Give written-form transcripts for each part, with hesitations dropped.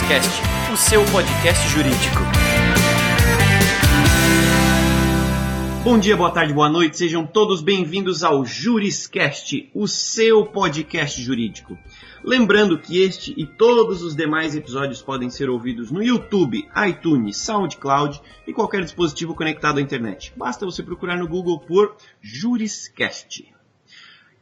Juriscast, o seu podcast jurídico. Bom dia, boa tarde, boa noite, sejam todos bem-vindos ao Juriscast, o seu podcast jurídico. Lembrando que este e todos os demais episódios podem ser ouvidos no YouTube, iTunes, SoundCloud e qualquer dispositivo conectado à internet. Basta você procurar no Google por Juriscast.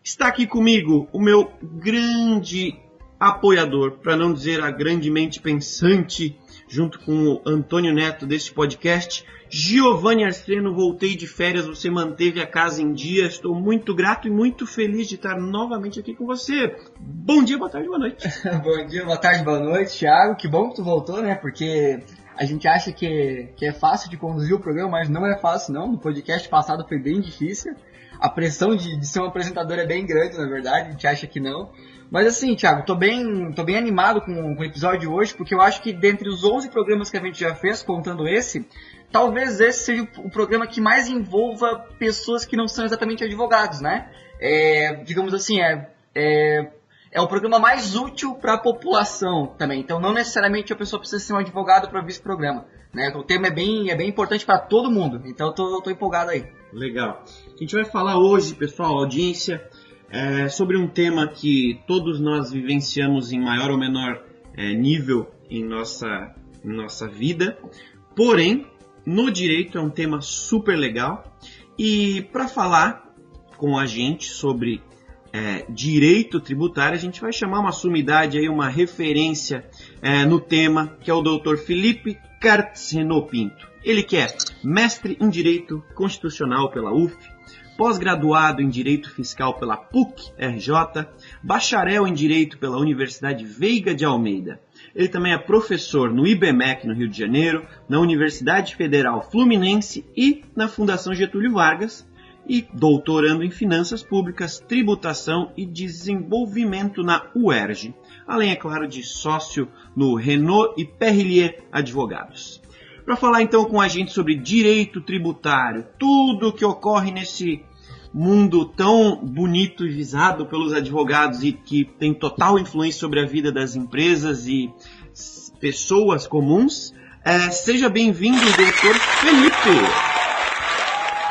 Está aqui comigo o meu grande apoiador, para não dizer a grandemente pensante, junto com o Antônio Neto deste podcast, Giovanni Arceno. Voltei de férias, você manteve a casa em dia, estou muito grato e muito feliz de estar novamente aqui com você. Bom dia, boa tarde, boa noite. Bom dia, boa tarde, boa noite, Thiago. Que bom que tu voltou, né? Porque a gente acha que é fácil de conduzir o programa, mas não é fácil, não. No podcast passado foi bem difícil. A pressão de ser um apresentador é bem grande, na verdade, a gente acha que não. Mas assim, Thiago, tô bem animado com o episódio de hoje, porque eu acho que dentre os 11 programas que a gente já fez, contando esse, talvez esse seja o programa que mais envolva pessoas que não são exatamente advogados, né? Digamos assim, é o programa mais útil para a população também. Então não necessariamente a pessoa precisa ser um advogado para ver esse programa, né? O tema é bem importante para todo mundo, então eu tô empolgado aí. Legal. A gente vai falar hoje, pessoal, audiência, sobre um tema que todos nós vivenciamos em maior ou menor nível em nossa vida. Porém, no direito é um tema super legal. E para falar com a gente sobre direito tributário, a gente vai chamar uma sumidade, aí, uma referência no tema, que é o Dr. Felipe Cartseno Pinto. Ele que é mestre em Direito Constitucional pela UF, pós-graduado em Direito Fiscal pela PUC-RJ, bacharel em Direito pela Universidade Veiga de Almeida. Ele também é professor no IBMEC, no Rio de Janeiro, na Universidade Federal Fluminense e na Fundação Getúlio Vargas, e doutorando em Finanças Públicas, Tributação e Desenvolvimento na UERJ, além, é claro, de sócio no Renault e Perrillier Advogados. Para falar então com a gente sobre direito tributário, tudo o que ocorre nesse mundo tão bonito e visado pelos advogados e que tem total influência sobre a vida das empresas e pessoas comuns, seja bem-vindo, doutor Felipe.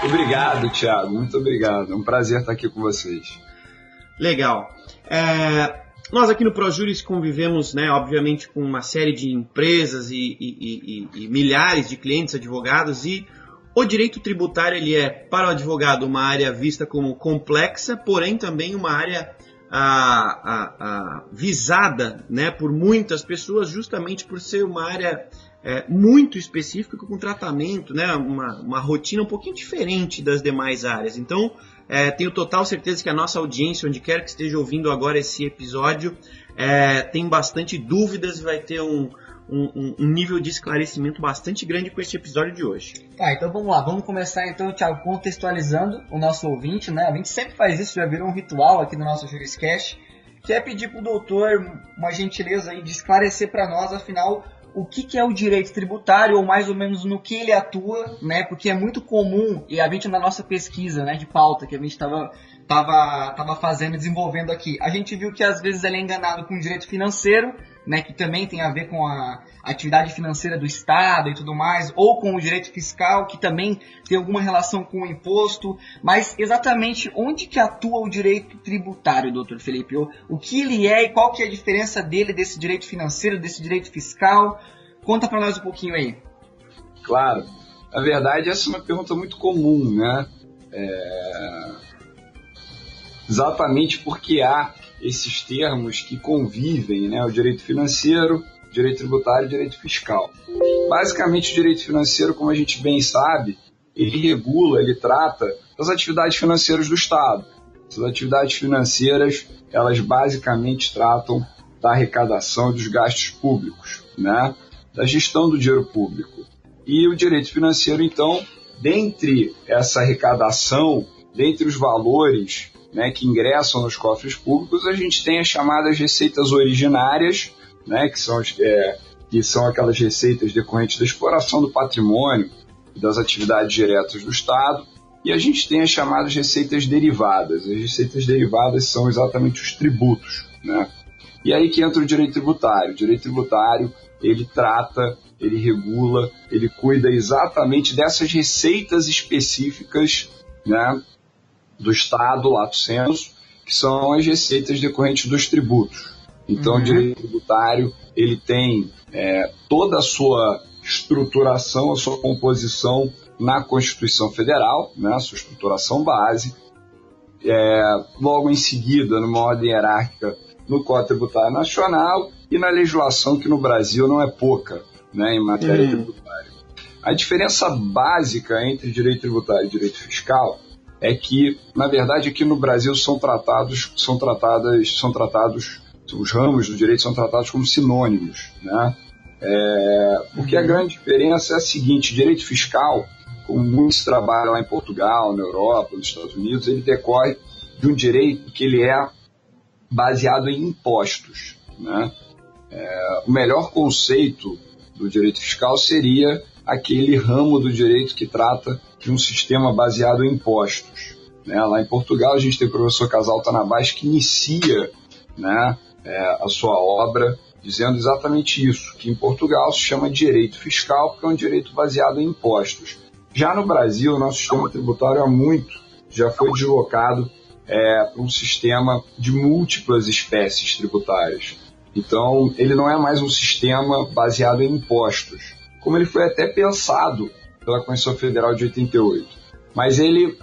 Obrigado, Thiago, muito obrigado, é um prazer estar aqui com vocês. Legal. Nós aqui no ProJuris convivemos, né, obviamente, com uma série de empresas e milhares de clientes advogados, e o direito tributário ele é, para o advogado, uma área vista como complexa, porém também uma área visada, né, por muitas pessoas, justamente por ser uma área muito específica, com tratamento, né, uma rotina um pouquinho diferente das demais áreas. Então, tenho total certeza que a nossa audiência, onde quer que esteja ouvindo agora esse episódio, tem bastante dúvidas e vai ter um nível de esclarecimento bastante grande com esse episódio de hoje. Tá, então vamos lá, vamos começar então, Thiago, contextualizando o nosso ouvinte, né? A gente sempre faz isso, já virou um ritual aqui no nosso Juriscast, que é pedir pro doutor uma gentileza aí de esclarecer para nós, afinal, o que é o direito tributário, ou mais ou menos no que ele atua, né? Porque é muito comum, e a gente na nossa pesquisa, né, de pauta que a gente estava fazendo e desenvolvendo aqui, a gente viu que às vezes ele é enganado com o direito financeiro, né, que também tem a ver com a atividade financeira do Estado e tudo mais, ou com o direito fiscal, que também tem alguma relação com o imposto. Mas exatamente onde que atua o direito tributário, doutor Felipe? O que ele é e qual que é a diferença dele desse direito financeiro, desse direito fiscal? Conta para nós um pouquinho aí. Claro. Na verdade, essa é uma pergunta muito comum, né? Exatamente porque há esses termos que convivem, né? O direito financeiro, direito tributário e direito fiscal. Basicamente, o direito financeiro, como a gente bem sabe, ele regula, ele trata das atividades financeiras do Estado. Essas atividades financeiras, elas basicamente tratam da arrecadação dos gastos públicos, né? Da gestão do dinheiro público. E o direito financeiro, então, dentre essa arrecadação, dentre os valores, né, que ingressam nos cofres públicos, a gente tem as chamadas receitas originárias, né, que são aquelas receitas decorrentes da exploração do patrimônio e das atividades diretas do Estado, e a gente tem as chamadas receitas derivadas. As receitas derivadas são exatamente os tributos, né? E aí que entra o direito tributário. O direito tributário, ele trata, ele regula, ele cuida exatamente dessas receitas específicas, né, do Estado, lato sensu, que são as receitas decorrentes dos tributos. Então, o direito tributário, ele tem toda a sua estruturação, a sua composição na Constituição Federal, né, a sua estruturação base. Logo em seguida, numa ordem hierárquica, no Código Tributário Nacional e na legislação que no Brasil não é pouca, né, em matéria tributária. A diferença básica entre direito tributário e direito fiscal é que, na verdade, aqui no Brasil são tratados, os ramos do direito são tratados como sinônimos, né? Porque a grande diferença é a seguinte: direito fiscal, como muitos trabalham lá em Portugal, na Europa, nos Estados Unidos, ele decorre de um direito que ele é baseado em impostos, né? O melhor conceito do direito fiscal seria aquele ramo do direito que trata de um sistema baseado em impostos, né? Lá em Portugal a gente tem o professor Casal Tanabás que inicia, né, a sua obra dizendo exatamente isso, que em Portugal se chama direito fiscal porque é um direito baseado em impostos. Já no Brasil, o nosso sistema tributário já foi deslocado para um sistema de múltiplas espécies tributárias. Então, ele não é mais um sistema baseado em impostos, como ele foi até pensado pela Constituição Federal de 88. Mas ele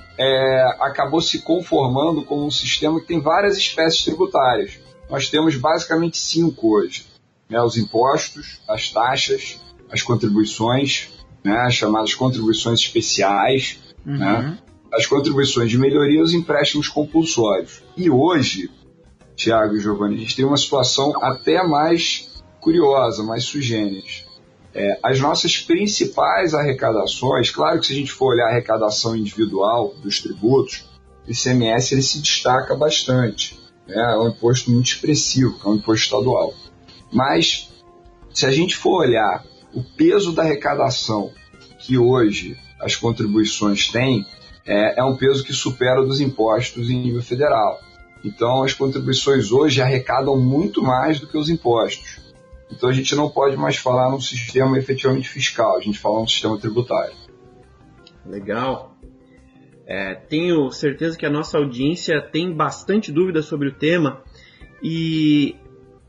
acabou se conformando como um sistema que tem várias espécies tributárias. Nós temos basicamente 5 hoje, né? Os impostos, as taxas, as contribuições, né? As chamadas contribuições especiais, né? As contribuições de melhoria e os empréstimos compulsórios. E hoje, Tiago e Giovanni, a gente tem uma situação até mais curiosa, mais sui generis. As nossas principais arrecadações, claro que se a gente for olhar a arrecadação individual dos tributos, o ICMS ele se destaca bastante. É um imposto muito expressivo, que é um imposto estadual. Mas, se a gente for olhar o peso da arrecadação que hoje as contribuições têm, é um peso que supera o dos impostos em nível federal. Então, as contribuições hoje arrecadam muito mais do que os impostos. Então, a gente não pode mais falar num sistema efetivamente fiscal, a gente fala num sistema tributário. Legal. Tenho certeza que a nossa audiência tem bastante dúvida sobre o tema e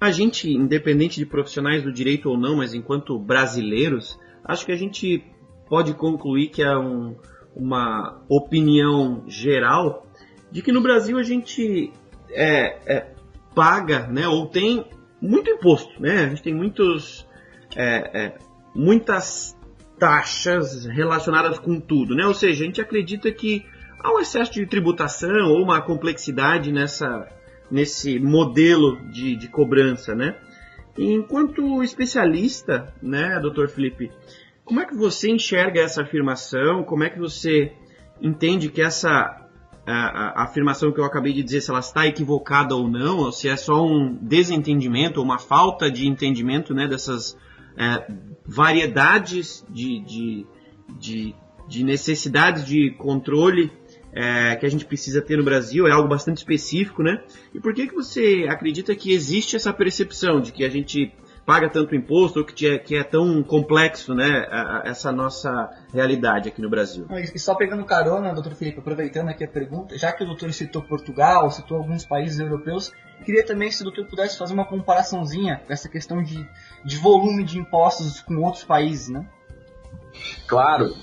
a gente, independente de profissionais do direito ou não, mas enquanto brasileiros, acho que a gente pode concluir que é uma opinião geral de que no Brasil a gente paga, né, ou tem muito imposto, né? A gente tem muitas taxas relacionadas com tudo, né? Ou seja, a gente acredita que há um excesso de tributação ou uma complexidade nesse modelo de cobrança, né? E enquanto especialista, né, Dr. Felipe, como é que você enxerga essa afirmação? Como é que você entende que essa a afirmação que eu acabei de dizer, se ela está equivocada ou não, ou se é só um desentendimento ou uma falta de entendimento, né, dessas variedades de necessidades de controle que a gente precisa ter no Brasil, é algo bastante específico, né? E por que você acredita que existe essa percepção de que a gente paga tanto imposto ou que é tão complexo, né, essa nossa realidade aqui no Brasil? E só pegando carona, doutor Felipe, aproveitando aqui a pergunta, já que o doutor citou Portugal, citou alguns países europeus, queria também se o doutor pudesse fazer uma comparaçãozinha com essa questão de volume de impostos com outros países, né? Claro,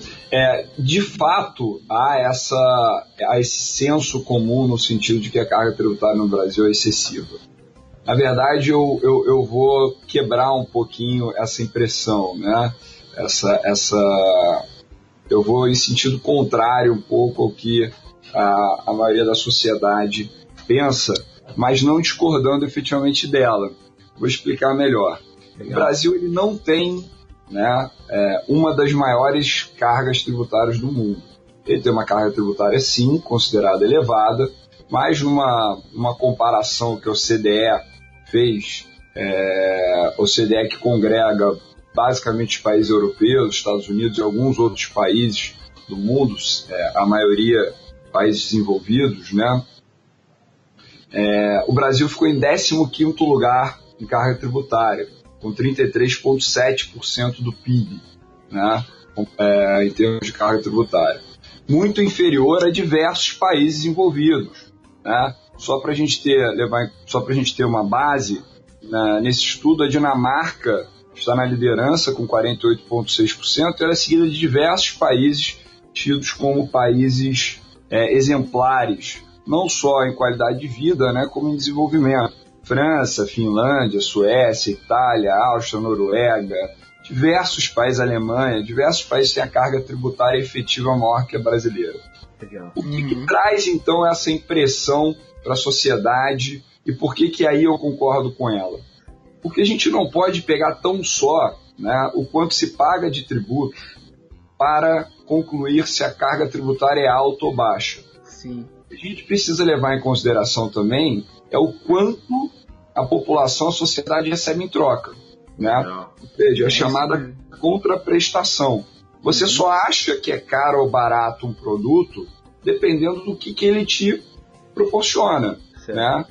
de fato há esse senso comum no sentido de que a carga tributária no Brasil é excessiva. Na verdade, eu vou quebrar um pouquinho essa impressão, né? Eu vou em sentido contrário um pouco ao que a maioria da sociedade pensa, mas não discordando efetivamente dela. Vou explicar melhor. Legal. O Brasil ele não tem, né, uma das maiores cargas tributárias do mundo. Ele tem uma carga tributária, sim, considerada elevada, mas numa comparação que a OCDE fez, OCDE que congrega basicamente os países europeus, Estados Unidos e alguns outros países do mundo, a maioria países desenvolvidos, né? O Brasil ficou em 15º lugar em carga tributária, com 33,7% do PIB, né, em termos de carga tributária. Muito inferior a diversos países envolvidos, né? Só para a gente ter uma base, né, nesse estudo, a Dinamarca está na liderança com 48,6%, e ela é seguida de diversos países tidos como países exemplares, não só em qualidade de vida, né, como em desenvolvimento. França, Finlândia, Suécia, Itália, Áustria, Noruega, diversos países, Alemanha, diversos países têm a carga tributária efetiva maior que a brasileira. Legal. O que traz, então, essa impressão para a sociedade, e por que aí eu concordo com ela? Porque a gente não pode pegar tão só, né, o quanto se paga de tributo para concluir se a carga tributária é alta ou baixa. Sim. A gente precisa levar em consideração também o quanto a população, a sociedade recebe em troca, né? Ou seja, a chamada contraprestação. Você só acha que é caro ou barato um produto dependendo do que ele te proporciona, né?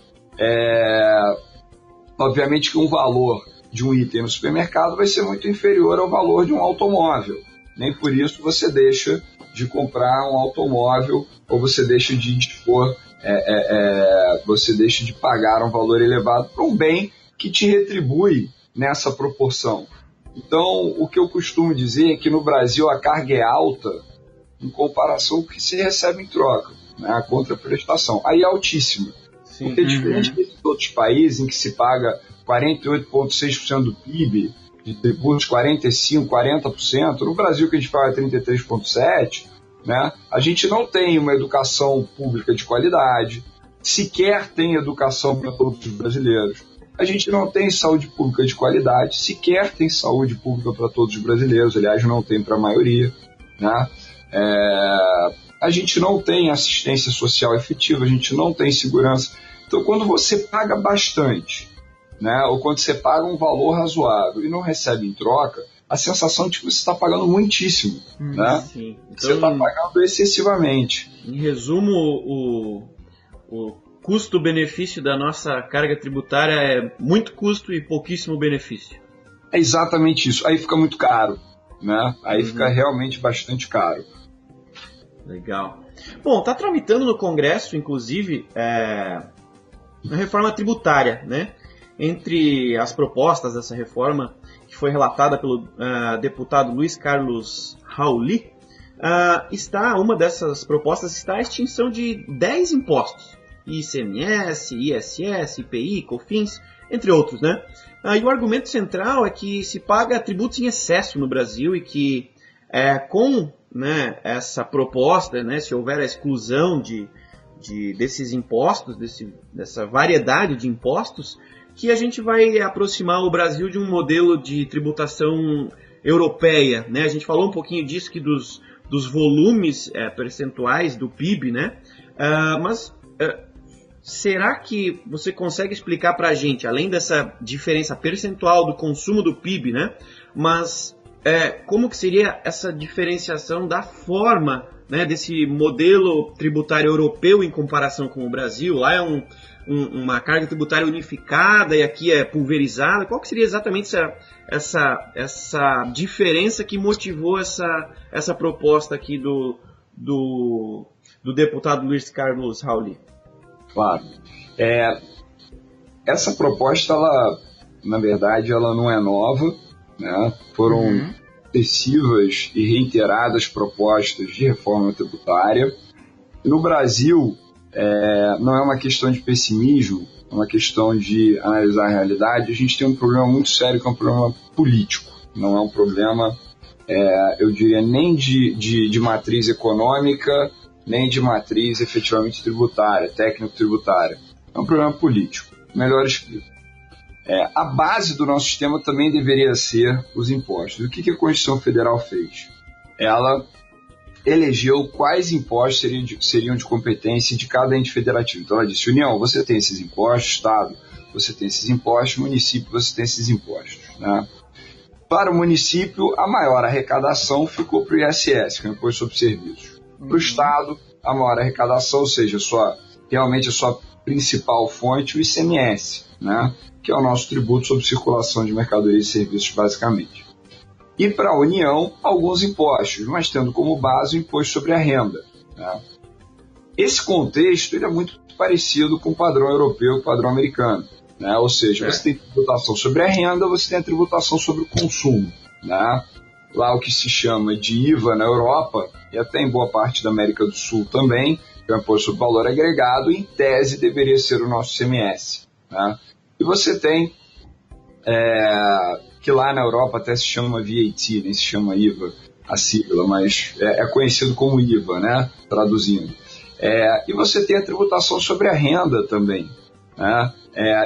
Obviamente que um valor de um item no supermercado vai ser muito inferior ao valor de um automóvel. Nem por isso você deixa de comprar um automóvel ou você deixa de dispor, você deixa de pagar um valor elevado para um bem que te retribui nessa proporção. Então, o que eu costumo dizer é que no Brasil a carga é alta em comparação com o que se recebe em troca, né? A contraprestação. Aí é altíssima. Sim. Porque diferente de outros países em que se paga 48,6% do PIB, de tributos 45%, 40%, no Brasil que a gente paga 33,7%, né? A gente não tem uma educação pública de qualidade, sequer tem educação para todos os brasileiros. A gente não tem saúde pública de qualidade, sequer tem saúde pública para todos os brasileiros, aliás, não tem para a maioria, né? A gente não tem assistência social efetiva, a gente não tem segurança. Então, quando você paga bastante, né, ou quando você paga um valor razoável e não recebe em troca, a sensação de que você está pagando muitíssimo, né? Sim. Então, você está pagando excessivamente. Em resumo, o custo-benefício da nossa carga tributária é muito custo e pouquíssimo benefício. É exatamente isso. Aí fica muito caro, né? Aí fica realmente bastante caro. Legal. Bom, está tramitando no Congresso, inclusive, a reforma tributária, né? Entre as propostas dessa reforma, que foi relatada pelo deputado Luiz Carlos Rauli, uma dessas propostas está a extinção de 10 impostos. ICMS, ISS, IPI, COFINS, entre outros, né? E o argumento central é que se paga tributos em excesso no Brasil e que com, né, essa proposta, né, se houver a exclusão desses impostos, dessa variedade de impostos, que a gente vai aproximar o Brasil de um modelo de tributação europeia, né? A gente falou um pouquinho disso, que dos volumes percentuais do PIB, né? Mas será que você consegue explicar para a gente, além dessa diferença percentual do consumo do PIB, né? Mas como que seria essa diferenciação da forma, né, desse modelo tributário europeu em comparação com o Brasil? Lá é uma carga tributária unificada e aqui é pulverizada. Qual que seria exatamente essa diferença que motivou essa proposta aqui do deputado Luiz Carlos Rauli? Claro. Essa proposta, na verdade, ela não é nova, né? Foram sucessivas e reiteradas propostas de reforma tributária. E no Brasil, não é uma questão de pessimismo, é uma questão de analisar a realidade. A gente tem um problema muito sério, que é um problema político. Não é um problema, eu diria, nem de matriz econômica, nem de matriz efetivamente tributária, técnico-tributária. É um problema político. Melhor explico. A base do nosso sistema também deveria ser os impostos. O que a Constituição Federal fez? Ela elegeu quais impostos seriam de competência de cada ente federativo. Então ela disse: União, você tem esses impostos, Estado, você tem esses impostos, município, você tem esses impostos, né? Para o município, a maior arrecadação ficou para o ISS, que é o Imposto sobre Serviços. Para o Estado, a maior arrecadação, ou seja, realmente a sua principal fonte o ICMS, né, que é o nosso tributo sobre circulação de mercadorias e serviços, basicamente. E para a União, alguns impostos, mas tendo como base o imposto sobre a renda, né. Esse contexto ele é muito parecido com o padrão europeu e o padrão americano, né, ou seja, você tem tributação sobre a renda, você tem a tributação sobre o consumo, né. Lá o que se chama de IVA na Europa, e até em boa parte da América do Sul também, que é o imposto sobre valor agregado, em tese deveria ser o nosso ICMS, né? E você tem, que lá na Europa até se chama VAT, nem se chama IVA, a sigla, mas é conhecido como IVA, né? Traduzindo. E você tem a tributação sobre a renda também, né?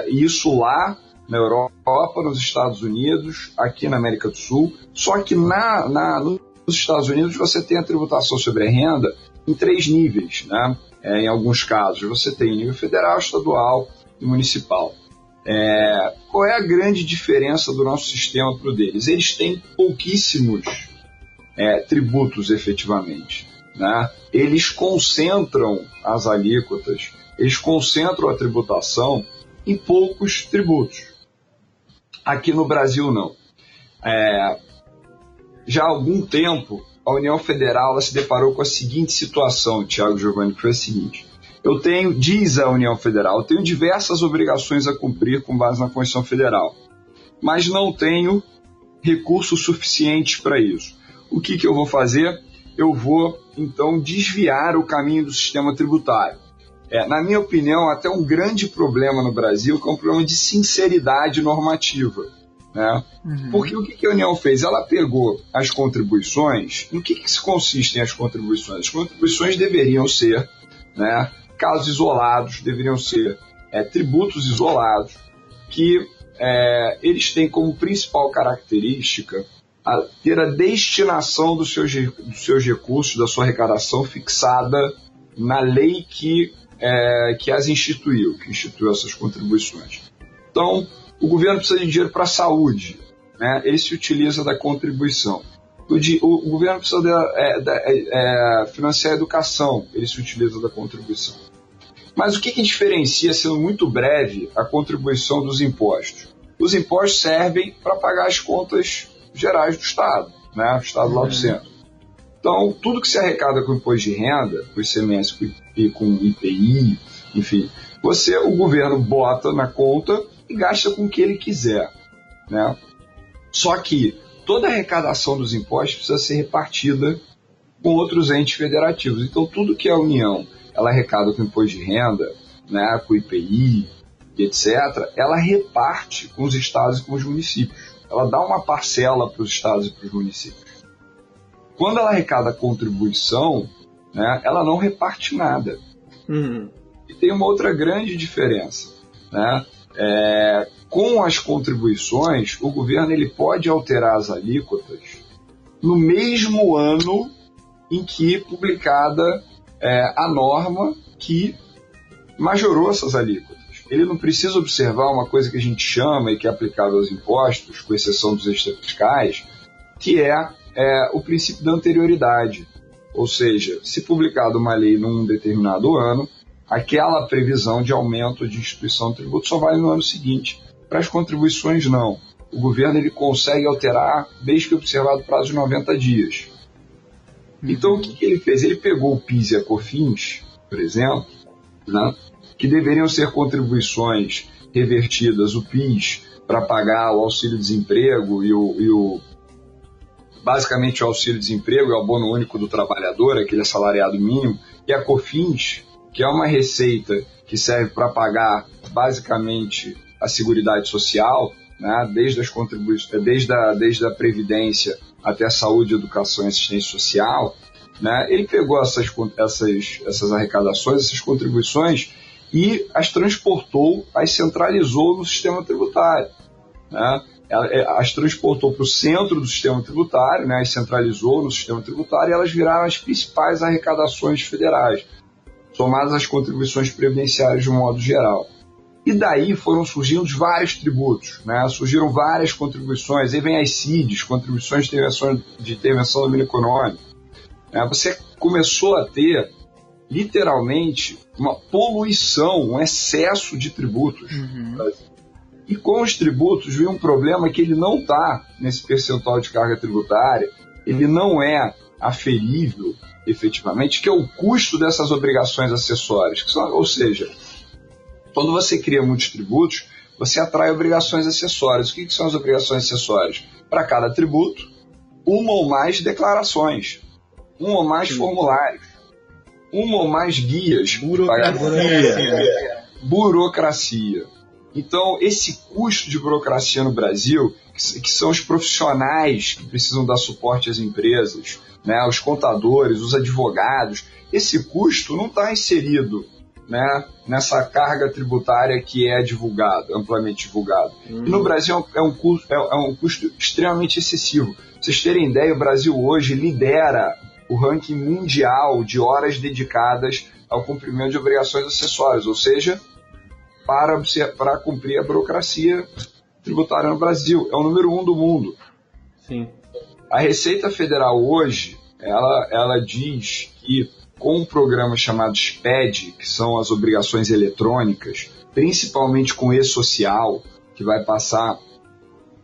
Isso lá na Europa, nos Estados Unidos, aqui na América do Sul, só que nos Estados Unidos você tem a tributação sobre a renda em 3 níveis, né? Em alguns casos você tem nível federal, estadual e municipal. Qual é a grande diferença do nosso sistema para o deles? Eles têm pouquíssimos tributos efetivamente, né? Eles concentram as alíquotas, eles concentram a tributação em poucos tributos. Aqui no Brasil, não. Já há algum tempo, a União Federal ela se deparou com a seguinte situação, Thiago Giovanni, que foi a seguinte. Diz a União Federal, eu tenho diversas obrigações a cumprir com base na Constituição Federal, mas não tenho recursos suficientes para isso. O que eu vou fazer? Eu vou, então, desviar o caminho do sistema tributário. Na minha opinião, até um grande problema no Brasil, que é um problema de sinceridade normativa, né? Porque o que a União fez? Ela pegou as contribuições. No que se consistem as contribuições? As contribuições deveriam ser, né, casos isolados, deveriam ser tributos isolados, que eles têm como principal característica ter a destinação dos seus recursos, da sua arrecadação fixada na lei que as instituiu, que instituiu essas contribuições. Então, o governo precisa de dinheiro para a saúde, né? Ele se utiliza da contribuição. O governo precisa financiar a educação, ele se utiliza da contribuição. Mas o que diferencia, sendo muito breve, a contribuição dos impostos? Os impostos servem para pagar as contas gerais do Estado, né? O Estado lá do centro. Então, tudo que se arrecada com imposto de renda, com ICMS, com IPI, enfim, o governo bota na conta e gasta com o que ele quiser, né? Só que toda a arrecadação dos impostos precisa ser repartida com outros entes federativos. Então, tudo que a União ela arrecada com imposto de renda, né, com IPI, etc., ela reparte com os estados e com os municípios. Ela dá uma parcela para os estados e para os municípios. Quando ela arrecada contribuição, né, ela não reparte nada. E tem uma outra grande diferença, né? Com as contribuições, o governo ele pode alterar as alíquotas no mesmo ano em que publicada a norma que majorou essas alíquotas. Ele não precisa observar uma coisa que a gente chama e que é aplicável aos impostos, com exceção dos extrafiscais, que é o princípio da anterioridade. Ou seja, se publicada uma lei num determinado ano, aquela previsão de aumento de instituição do tributo só vale no ano seguinte. Para as contribuições, não. O governo ele consegue alterar desde que observado o prazo de 90 dias. Então, o que ele fez? Ele pegou o PIS e a COFINS, por exemplo, né, que deveriam ser contribuições revertidas, o PIS para pagar o auxílio-desemprego basicamente o auxílio-desemprego é o abono único do trabalhador, aquele assalariado mínimo, e a COFINS, que é uma receita que serve para pagar basicamente a Seguridade Social, né, desde as contribuições, desde a Previdência até a saúde, educação e assistência social, né, ele pegou essas arrecadações, essas contribuições e as transportou, as centralizou no sistema tributário, né? As transportou para o centro do sistema tributário, né, as centralizou no sistema tributário e elas viraram as principais arrecadações federais, somadas às contribuições previdenciárias de um modo geral. E daí foram surgindo vários tributos, né? Surgiram várias contribuições, aí vem as CIDs, contribuições de intervenção no domínio econômico. Você começou a ter literalmente uma poluição, um excesso de tributos no Brasil. E com os tributos vem um problema que ele não está nesse percentual de carga tributária, ele não é aferível efetivamente, que é o custo dessas obrigações acessórias. Ou seja, quando você cria muitos tributos, você atrai obrigações acessórias. O que são as obrigações acessórias? Para cada tributo, uma ou mais declarações, um ou mais formulários, uma ou mais guias. Burocracia. Então, esse custo de burocracia no Brasil, que são os profissionais que precisam dar suporte às empresas, né, os contadores, os advogados, esse custo não está inserido, né, nessa carga tributária que é divulgada, amplamente divulgada. E no Brasil é um custo extremamente excessivo. Pra vocês terem ideia, o Brasil hoje lidera o ranking mundial de horas dedicadas ao cumprimento de obrigações acessórias, ou seja, para cumprir a burocracia tributária no Brasil. É o número 1 do mundo. Sim. A Receita Federal hoje, ela diz que com um programa chamado SPED, que são as obrigações eletrônicas, principalmente com e-social, que vai passar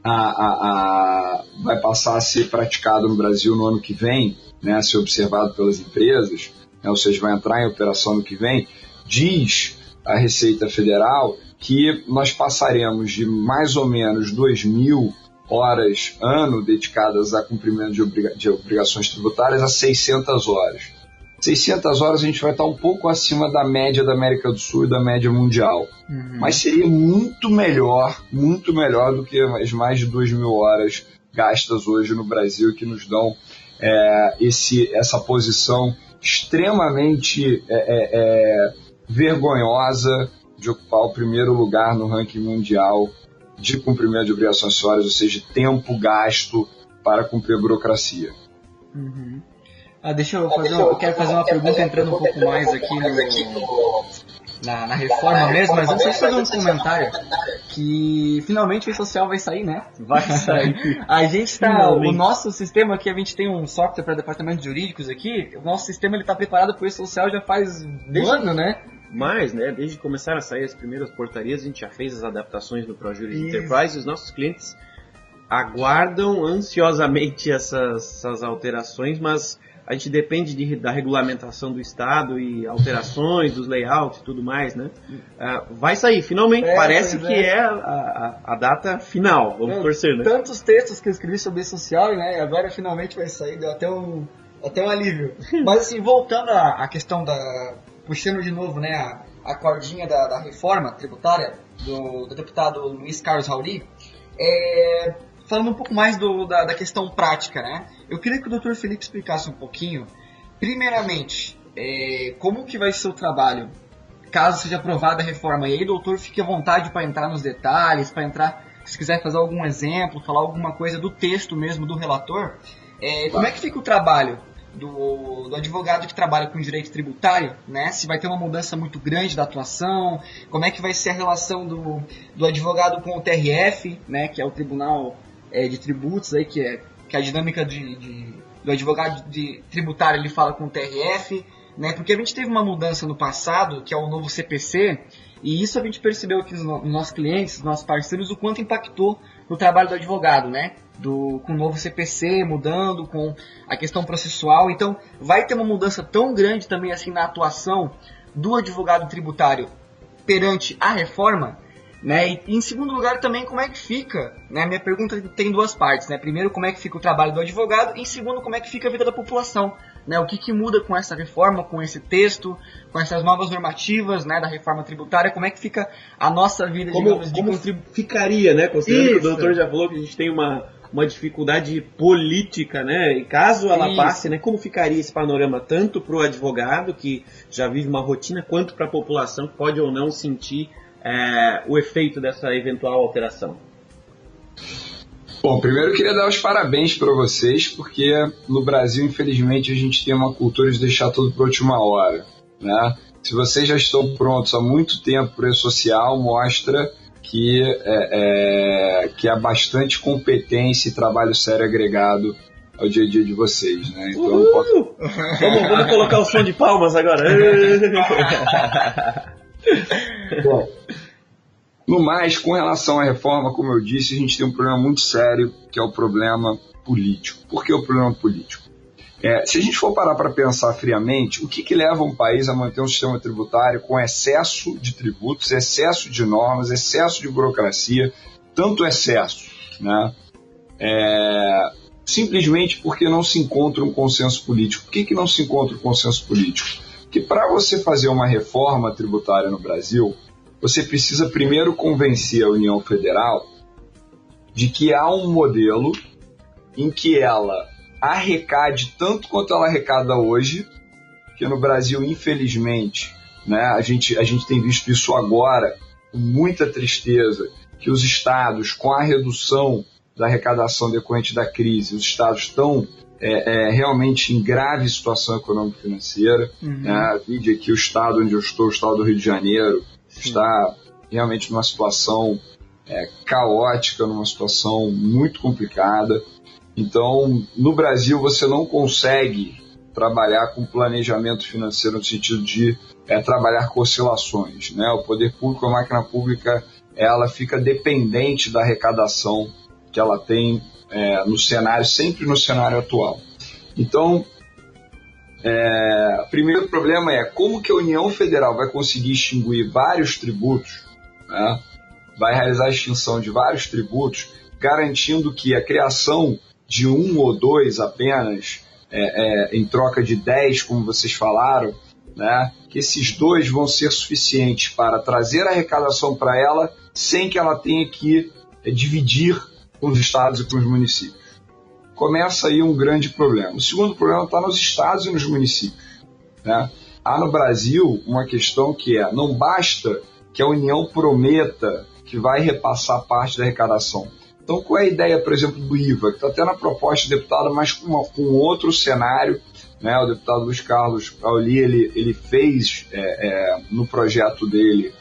a ser praticado no Brasil no ano que vem, né, a ser observado pelas empresas, né, ou seja, vai entrar em operação no que vem, diz a Receita Federal que nós passaremos de mais ou menos 2.000 horas ano dedicadas a cumprimento de obrigações tributárias a 600 horas. 600 horas a gente vai estar um pouco acima da média da América do Sul e da média mundial. Mas seria muito melhor do que as mais de 2.000 horas gastas hoje no Brasil, que nos dão essa posição extremamente vergonhosa de ocupar o primeiro lugar no ranking mundial de cumprimento de obrigações acessórias, ou seja, tempo gasto para cumprir a burocracia. Eu quero fazer uma pergunta entrando um pouco mais aqui na reforma mesmo, mas antes de fazer um comentário que finalmente o e-social vai sair, né? Vai sair. A gente tá, o nosso sistema aqui, a gente tem um software para departamentos jurídicos aqui, o nosso sistema ele tá preparado para o e-social já faz um ano, né? Mas, né, desde que começaram a sair as primeiras portarias, a gente já fez as adaptações no ProJuris Enterprise, e os nossos clientes aguardam ansiosamente essas alterações, mas a gente depende da regulamentação do Estado e alterações dos layouts e tudo mais, né? Vai sair, finalmente, parece que é a data final, vamos torcer, né? Tantos textos que eu escrevi sobre e-social, né, e agora finalmente vai sair, deu até um alívio. Mas assim, voltando à questão puxando de novo, né, a cordinha da reforma tributária do deputado Luiz Carlos Rauri, falando um pouco mais da questão prática, né? Eu queria que o Dr. Felipe explicasse um pouquinho, primeiramente, como que vai ser o trabalho, caso seja aprovada a reforma. E aí, doutor, fique à vontade para entrar nos detalhes, para entrar, se quiser fazer algum exemplo, falar alguma coisa do texto mesmo do relator. Como é que fica o trabalho do advogado que trabalha com direito tributário, né? Se vai ter uma mudança muito grande da atuação, como é que vai ser a relação do advogado com o TRF, né? Que é o Tribunal de Tributos, aí, que a dinâmica do advogado tributário ele fala com o TRF, né? Porque a gente teve uma mudança no passado, que é o novo CPC, e isso a gente percebeu aqui nos nossos clientes, nos nossos parceiros, o quanto impactou no trabalho do advogado, né? Com o novo CPC mudando, com a questão processual. Então, vai ter uma mudança tão grande também assim na atuação do advogado tributário perante a reforma, né? E em segundo lugar também, como é que fica, né? Minha pergunta tem duas partes, né? Primeiro, como é que fica o trabalho do advogado, e em segundo, como é que fica a vida da população, né? O que muda com essa reforma, com esse texto, com essas novas normativas, né, da reforma tributária, como é que fica a nossa vida, digamos, como ficaria, né? Considerando que o doutor já falou que a gente tem uma dificuldade política, né? E caso ela passe, né? Como ficaria esse panorama tanto para o advogado, que já vive uma rotina, quanto para a população, que pode ou não sentir o efeito dessa eventual alteração? Bom, primeiro eu queria dar os parabéns para vocês, porque no Brasil, infelizmente, a gente tem uma cultura de deixar tudo para a última hora, né? Se vocês já estão prontos há muito tempo para o e-social, mostra que há bastante competência e trabalho sério agregado ao dia a dia de vocês, né? Então, Vamos colocar o som de palmas agora. Bom, no mais, com relação à reforma, como eu disse, a gente tem um problema muito sério, que é o problema político. Por que o problema político? Se a gente for parar para pensar friamente, o que leva um país a manter um sistema tributário com excesso de tributos, excesso de normas, excesso de burocracia, tanto excesso, né? Simplesmente porque não se encontra um consenso político. Por que não se encontra um consenso político? Porque para você fazer uma reforma tributária no Brasil, você precisa primeiro convencer a União Federal de que há um modelo em que ela arrecade tanto quanto ela arrecada hoje, que no Brasil, infelizmente, né, a gente tem visto isso agora, com muita tristeza, que os estados, com a redução da arrecadação decorrente da crise, os estados estão realmente em grave situação econômico-financeira. Né? Vide aqui o estado onde eu estou, o estado do Rio de Janeiro, está realmente numa situação caótica, numa situação muito complicada. Então, no Brasil, você não consegue trabalhar com planejamento financeiro no sentido de trabalhar com oscilações. Né? O poder público, a máquina pública, ela fica dependente da arrecadação que ela tem no cenário, sempre no cenário atual. Então, o primeiro problema é como que a União Federal vai conseguir extinguir vários tributos, né? Vai realizar a extinção de vários tributos, garantindo que a criação de um ou dois apenas, em troca de 10, como vocês falaram, né? Que esses dois vão ser suficientes para trazer a arrecadação para ela sem que ela tenha que dividir com os estados e com os municípios. Começa aí um grande problema. O segundo problema está nos estados e nos municípios. Né? Há no Brasil uma questão que não basta que a União prometa que vai repassar parte da arrecadação. Então, qual é a ideia, por exemplo, do IVA, que está até na proposta do deputado, mas com outro cenário, né? O deputado Luiz Carlos Pauli, ele fez no projeto dele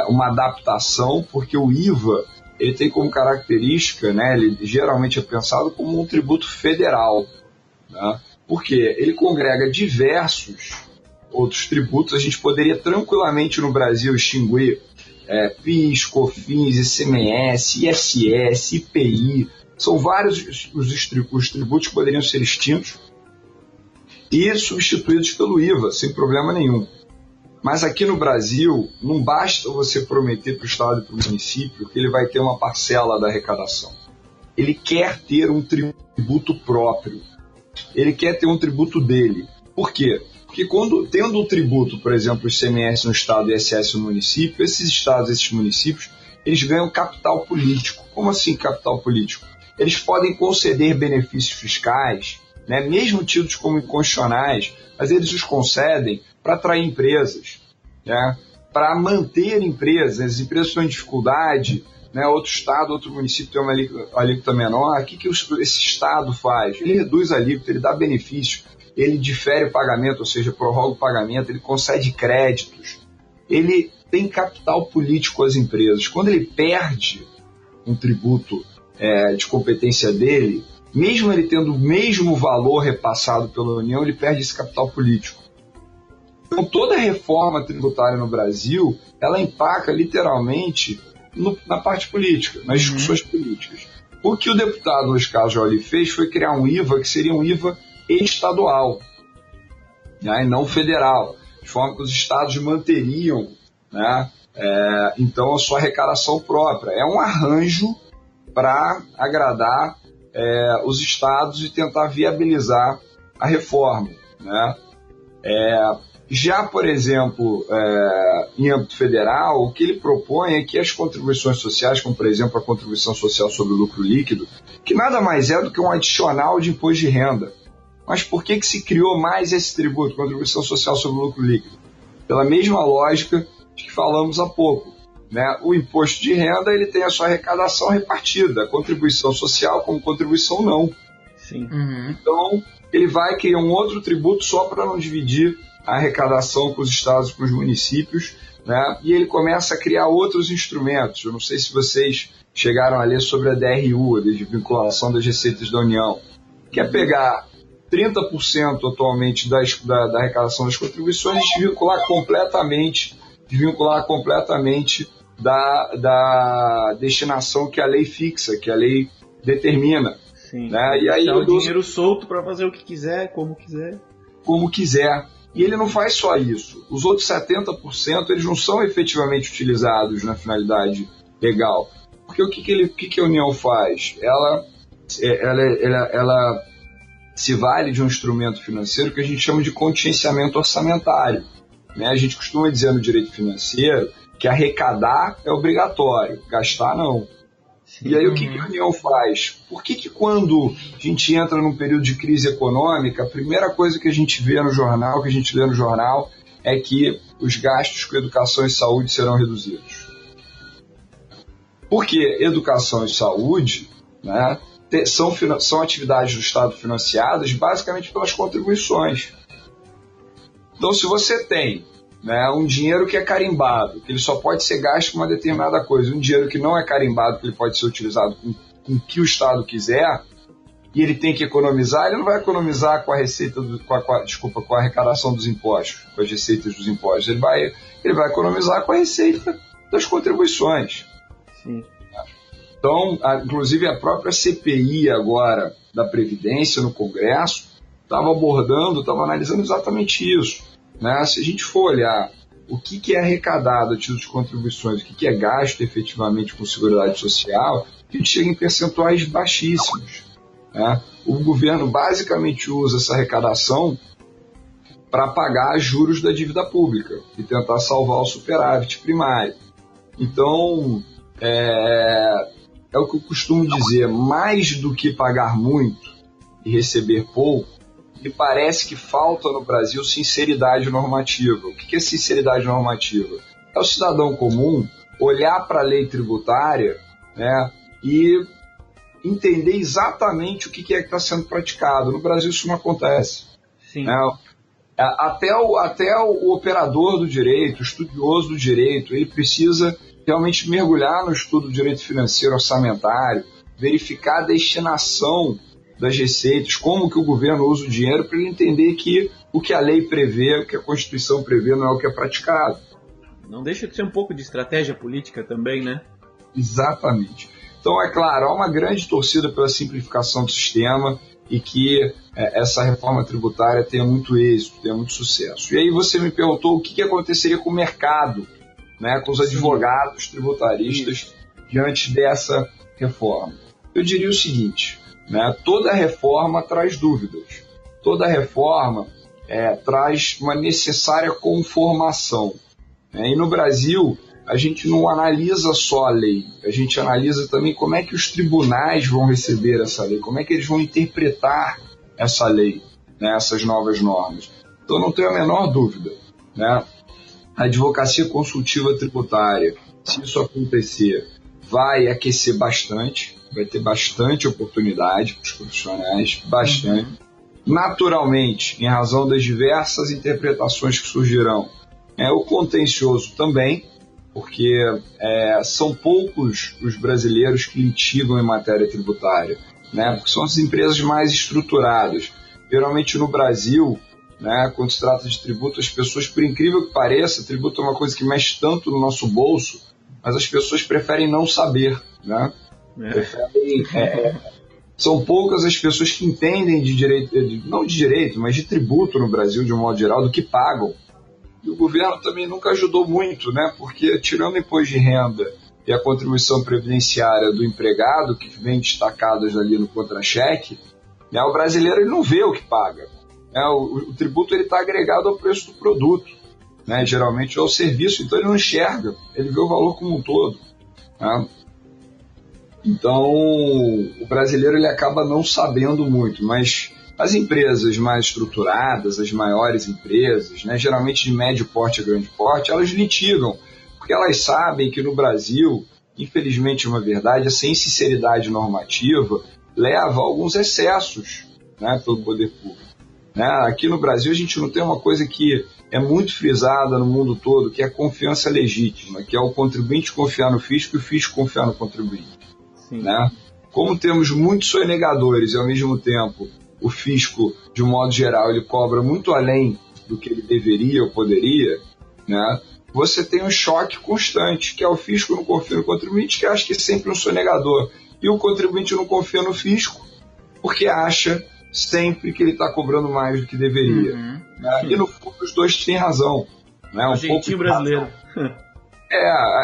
uma adaptação, porque o IVA ele tem como característica, né, ele geralmente é pensado como um tributo federal. Né? Porque ele congrega diversos outros tributos. A gente poderia tranquilamente no Brasil extinguir PIS, COFINS, ICMS, ISS, IPI. São vários os tributos que poderiam ser extintos e substituídos pelo IVA, sem problema nenhum. Mas aqui no Brasil, não basta você prometer para o Estado e para o município que ele vai ter uma parcela da arrecadação. Ele quer ter um tributo próprio. Ele quer ter um tributo dele. Por quê? Porque tendo um tributo, por exemplo, o ICMS no Estado e o ISS no município, esses estados e esses municípios, eles ganham capital político. Como assim capital político? Eles podem conceder benefícios fiscais, né, mesmo tidos como inconstitucionais, mas eles os concedem para atrair empresas, né, para manter empresas. As empresas estão em dificuldade, né, outro estado, outro município tem uma alíquota menor. O que esse estado faz? Ele reduz a alíquota, ele dá benefícios, ele difere o pagamento, ou seja, prorroga o pagamento, ele concede créditos, ele tem capital político às empresas. Quando ele perde um tributo de competência dele, mesmo ele tendo o mesmo valor repassado pela União, ele perde esse capital político. Então, toda reforma tributária no Brasil, ela empaca literalmente na parte política, nas discussões políticas. O que o deputado Luiz Carlos Pauli fez foi criar um IVA que seria um IVA estadual, né, e não federal, de forma que os estados manteriam, né, então a sua arrecadação própria. É um arranjo para agradar os estados e tentar viabilizar a reforma. Né? Já, por exemplo, em âmbito federal, o que ele propõe é que as contribuições sociais, como por exemplo a contribuição social sobre o lucro líquido, que nada mais é do que um adicional de imposto de renda. Mas por que se criou mais esse tributo, contribuição social sobre o lucro líquido? Pela mesma lógica de que falamos há pouco. Né? O imposto de renda ele tem a sua arrecadação repartida, a contribuição social como contribuição não. Sim. Então, ele vai criar um outro tributo só para não dividir a arrecadação com os estados e com os municípios, né? E ele começa a criar outros instrumentos. Eu não sei se vocês chegaram a ler sobre a DRU, a Desvinculação das Receitas da União, que é pegar 30% atualmente da arrecadação das contribuições, a gente desvincular completamente da destinação que a lei fixa, que a lei determina. Sim. Né? E aí o dinheiro solto para fazer o que quiser, como quiser. Como quiser. E ele não faz só isso. Os outros 70% eles não são efetivamente utilizados na finalidade legal. Porque o que a União faz? Ela se vale de um instrumento financeiro que a gente chama de contingenciamento orçamentário. Né? A gente costuma dizer no direito financeiro que arrecadar é obrigatório, gastar não. E aí o que a União faz? Por que quando a gente entra num período de crise econômica, a primeira coisa que a gente vê no jornal, que a gente lê no jornal, é que os gastos com educação e saúde serão reduzidos? Porque educação e saúde, né, são atividades do Estado financiadas basicamente pelas contribuições. Então, se você tem, né, um dinheiro que é carimbado, que ele só pode ser gasto com uma determinada coisa, um dinheiro que não é carimbado, que ele pode ser utilizado com o que o Estado quiser, e ele tem que economizar, ele não vai economizar com a receita com a arrecadação dos impostos, com as receitas dos impostos, ele vai economizar com a receita das contribuições. Sim. Então, inclusive a própria CPI agora da Previdência no Congresso estava analisando exatamente isso. Né? Se a gente for olhar o que é arrecadado a título de contribuições, o que é gasto efetivamente com Seguridade Social, a gente chega em percentuais baixíssimos. Né? O governo basicamente usa essa arrecadação para pagar juros da dívida pública e tentar salvar o superávit primário. Então, é o que eu costumo dizer, mais do que pagar muito e receber pouco, me parece que falta no Brasil sinceridade normativa. O que é sinceridade normativa? É o cidadão comum olhar para a lei tributária, né, e entender exatamente o que é que está sendo praticado. No Brasil isso não acontece. Sim. Né? Até o operador do direito, o estudioso do direito, ele precisa realmente mergulhar no estudo do direito financeiro orçamentário, verificar a destinação das receitas, como que o governo usa o dinheiro, para ele entender que o que a lei prevê, o que a Constituição prevê, não é o que é praticado. Não deixa de ser um pouco de estratégia política também, né? Exatamente. Então, é claro, há uma grande torcida pela simplificação do sistema e que essa reforma tributária tenha muito êxito, tenha muito sucesso. E aí você me perguntou o que aconteceria com o mercado, né, com os advogados tributaristas diante dessa reforma. Eu diria o seguinte, né, toda reforma traz dúvidas, toda reforma traz uma necessária conformação. Né, e no Brasil, a gente não analisa só a lei, a gente analisa também como é que os tribunais vão receber essa lei, como é que eles vão interpretar essa lei, né, essas novas normas. Então, não tenho a menor dúvida, né, a advocacia consultiva tributária, se isso acontecer, vai aquecer bastante, vai ter bastante oportunidade para os profissionais, bastante. Naturalmente, em razão das diversas interpretações que surgirão, o contencioso também, porque são poucos os brasileiros que litigam em matéria tributária, né? Porque são as empresas mais estruturadas. Geralmente no Brasil, né, quando se trata de tributo, as pessoas, por incrível que pareça, tributo é uma coisa que mexe tanto no nosso bolso, mas as pessoas preferem não saber, né? São poucas as pessoas que entendem de direito, não de direito, mas de tributo no Brasil, de um modo geral, do que pagam. E o governo também nunca ajudou muito, né? Porque tirando o imposto de renda e a contribuição previdenciária do empregado, que vem destacadas ali no contra-cheque, né, o brasileiro ele não vê o que paga. O tributo está agregado ao preço do produto, né, geralmente ao serviço, então ele não enxerga, ele vê o valor como um todo. Né? Então, o brasileiro ele acaba não sabendo muito, mas as empresas mais estruturadas, as maiores empresas, né, geralmente de médio porte a grande porte, elas litigam, porque elas sabem que no Brasil, infelizmente é uma verdade, essa insinceridade normativa leva a alguns excessos, né, pelo poder público. Né? Aqui no Brasil a gente não tem uma coisa que é muito frisada no mundo todo, que é a confiança legítima, que é o contribuinte confiar no fisco e o fisco confiar no contribuinte. Né? Como temos muitos sonegadores e ao mesmo tempo o fisco, de um modo geral, ele cobra muito além do que ele deveria ou poderia, né? Você tem um choque constante, que é o fisco não confia no contribuinte, que acha que é sempre um sonegador, e o contribuinte não confia no fisco, porque acha sempre que ele está cobrando mais do que deveria. Né? E no fundo os dois têm razão. Né? Um jeitinho brasileiro.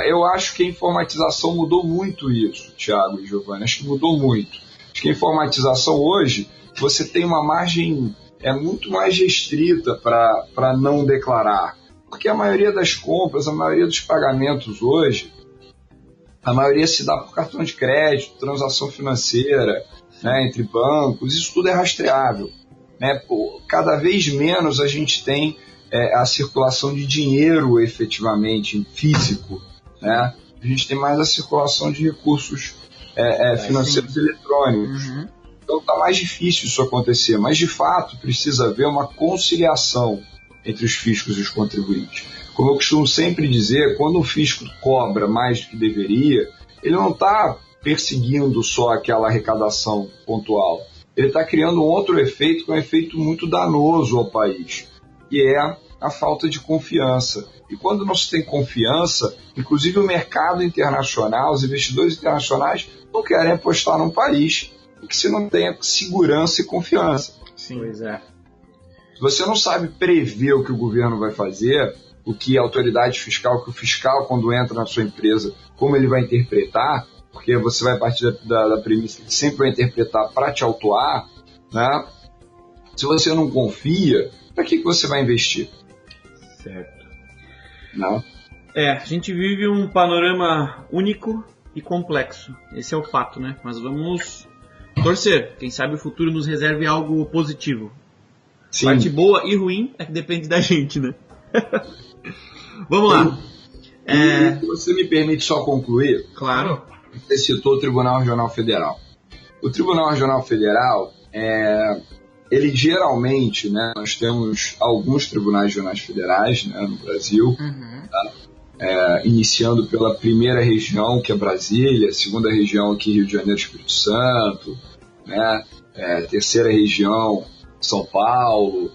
Eu acho que a informatização mudou muito isso, Thiago e Giovanni. Acho que mudou muito. Acho que a informatização hoje, você tem uma margem muito mais restrita para não declarar. Porque a maioria das compras, a maioria dos pagamentos hoje, a maioria se dá por cartão de crédito, transação financeira, né, entre bancos, isso tudo é rastreável. Né? Cada vez menos a gente tem a circulação de dinheiro efetivamente, físico. Né? A gente tem mais a circulação de recursos financeiros eletrônicos. Então está mais difícil isso acontecer, mas de fato precisa haver uma conciliação entre os fiscos e os contribuintes. Como eu costumo sempre dizer, quando o fisco cobra mais do que deveria, ele não está perseguindo só aquela arrecadação pontual. Ele está criando um outro efeito, que é um efeito muito danoso ao país, que é a falta de confiança. E quando não se tem confiança, inclusive o mercado internacional, os investidores internacionais não querem apostar num país que se não tenha segurança e confiança. Sim. Pois é. Se você não sabe prever o que o governo vai fazer, o que a autoridade fiscal, que o fiscal, quando entra na sua empresa, como ele vai interpretar, porque você vai partir da premissa que ele sempre vai interpretar para te autuar, né? Se você não confia, para que você vai investir? Certo. Não? A gente vive um panorama único e complexo. Esse é o fato, né? Mas vamos torcer. Quem sabe o futuro nos reserve algo positivo. Sim. Parte boa e ruim é que depende da gente, né? Vamos lá. Se você me permite só concluir. Claro. Você citou o Tribunal Regional Federal. O Tribunal Regional Federal, ele geralmente, né, nós temos alguns tribunais regionais federais, né, no Brasil, tá? Iniciando pela primeira região, que é Brasília, segunda região aqui, Rio de Janeiro, Espírito Santo, né, terceira região, São Paulo,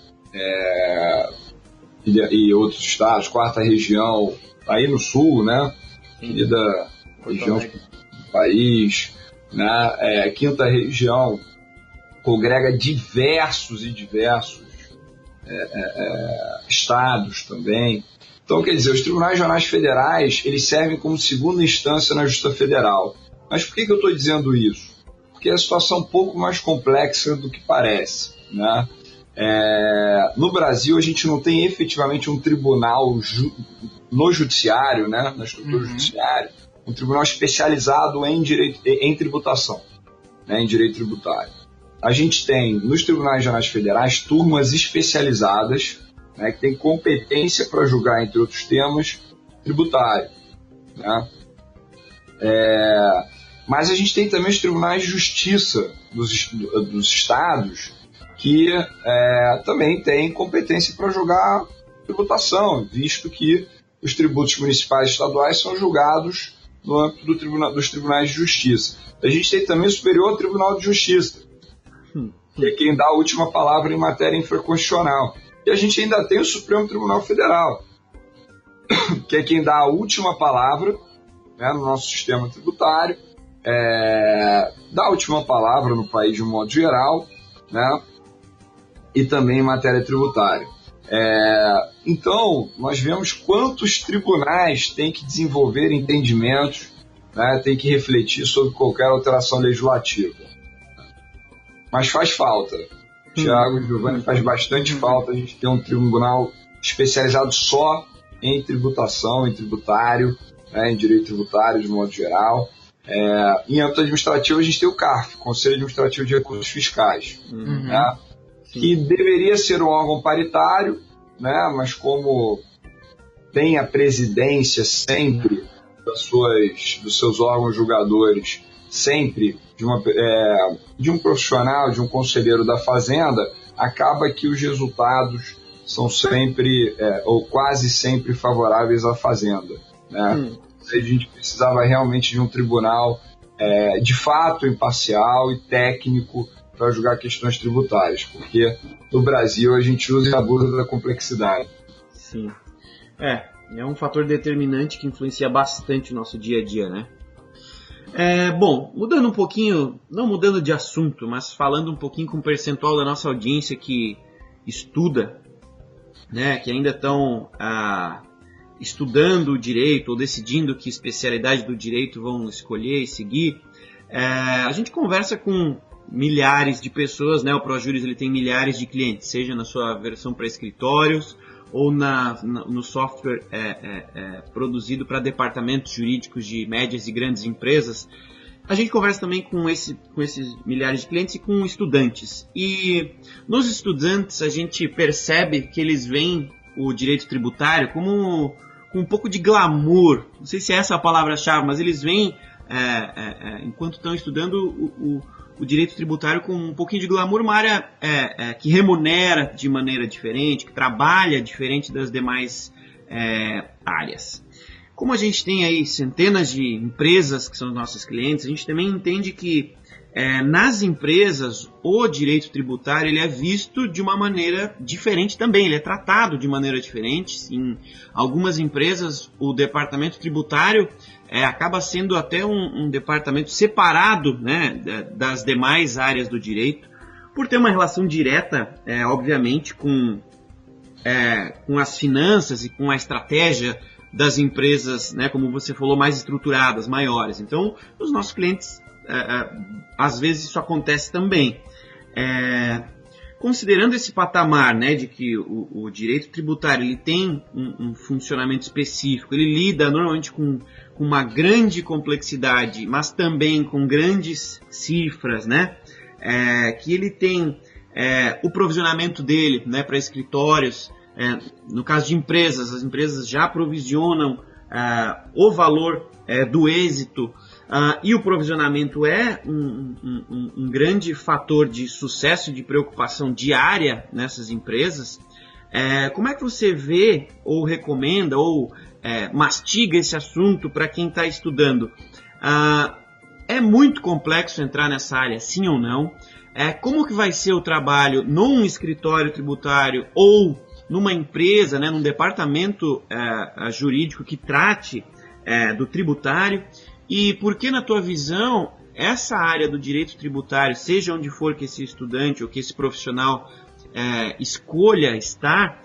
e outros estados, quarta região, aí no sul, né, querida região do país, né, quinta região, congrega diversos estados também. Então, quer dizer, os tribunais regionais federais, eles servem como segunda instância na Justiça Federal. Mas por que eu estou dizendo isso? Porque a situação é um pouco mais complexa do que parece, né? No Brasil, a gente não tem efetivamente um tribunal no judiciário, né, na estrutura judiciária, um tribunal especializado em tributação, né, em direito tributário. A gente tem, nos tribunais regionais federais, turmas especializadas, né, que têm competência para julgar, entre outros temas, tributário. Né? Mas a gente tem também os tribunais de justiça dos estados, que também têm competência para julgar tributação, visto que os tributos municipais e estaduais são julgados no âmbito dos tribunais de justiça. A gente tem também o Superior Tribunal de Justiça, que é quem dá a última palavra em matéria infraconstitucional. E a gente ainda tem o Supremo Tribunal Federal, que é quem dá a última palavra, né, no nosso sistema tributário, dá a última palavra no país de um modo geral, né, e também em matéria tributária. Então, nós vemos quantos tribunais têm que desenvolver entendimentos, né, têm que refletir sobre qualquer alteração legislativa. Mas faz falta. Thiago e Giovanni, faz bastante falta a gente ter um tribunal especializado só em tributação, em tributário, né, em direito tributário de modo geral. Em âmbito administrativo, a gente tem o CARF, Conselho Administrativo de Recursos Fiscais, né, que deveria ser um órgão paritário, né, mas como tem a presidência sempre dos seus órgãos julgadores, sempre de um profissional, de um conselheiro da Fazenda, acaba que os resultados são sempre, ou quase sempre, favoráveis à Fazenda. Né? A gente precisava realmente de um tribunal de fato imparcial e técnico, para julgar questões tributárias, porque no Brasil a gente usa e abusa da complexidade. Sim. É um fator determinante que influencia bastante o nosso dia a dia, né? Bom, mudando um pouquinho, não mudando de assunto, mas falando um pouquinho com o percentual da nossa audiência que estuda, né, que ainda estão estudando o direito ou decidindo que especialidade do direito vão escolher e seguir, a gente conversa com milhares de pessoas, né? O ProJuris ele tem milhares de clientes, seja na sua versão para escritórios ou no software produzido para departamentos jurídicos de médias e grandes empresas. A gente conversa também com esses milhares de clientes e com estudantes. E nos estudantes a gente percebe que eles veem o direito tributário como com um pouco de glamour. Não sei se é essa a palavra-chave, mas eles veem, enquanto estão estudando o direito tributário com um pouquinho de glamour, uma área que remunera de maneira diferente, que trabalha diferente das demais áreas. Como a gente tem aí centenas de empresas que são nossos clientes, a gente também entende que nas empresas o direito tributário ele é visto de uma maneira diferente também, ele é tratado de maneira diferente. Em algumas empresas o departamento tributário acaba sendo até um departamento separado, né, das demais áreas do direito, por ter uma relação direta, obviamente, com as finanças e com a estratégia das empresas, né, como você falou, mais estruturadas, maiores. Então, os nossos clientes, às vezes isso acontece também. Considerando esse patamar, né, de que o direito tributário ele tem um funcionamento específico, ele lida normalmente com uma grande complexidade, mas também com grandes cifras, né, que ele tem o provisionamento dele, né, para escritórios. No caso de empresas, as empresas já provisionam o valor do êxito, e o provisionamento é um grande fator de sucesso e de preocupação diária nessas empresas. Como é que você vê, ou recomenda, ou mastiga esse assunto para quem está estudando? É muito complexo entrar nessa área, sim ou não? Como que vai ser o trabalho num escritório tributário ou numa empresa, né, num departamento jurídico que trate do tributário? E por que, na tua visão, essa área do direito tributário, seja onde for que esse estudante ou que esse profissional escolha estar,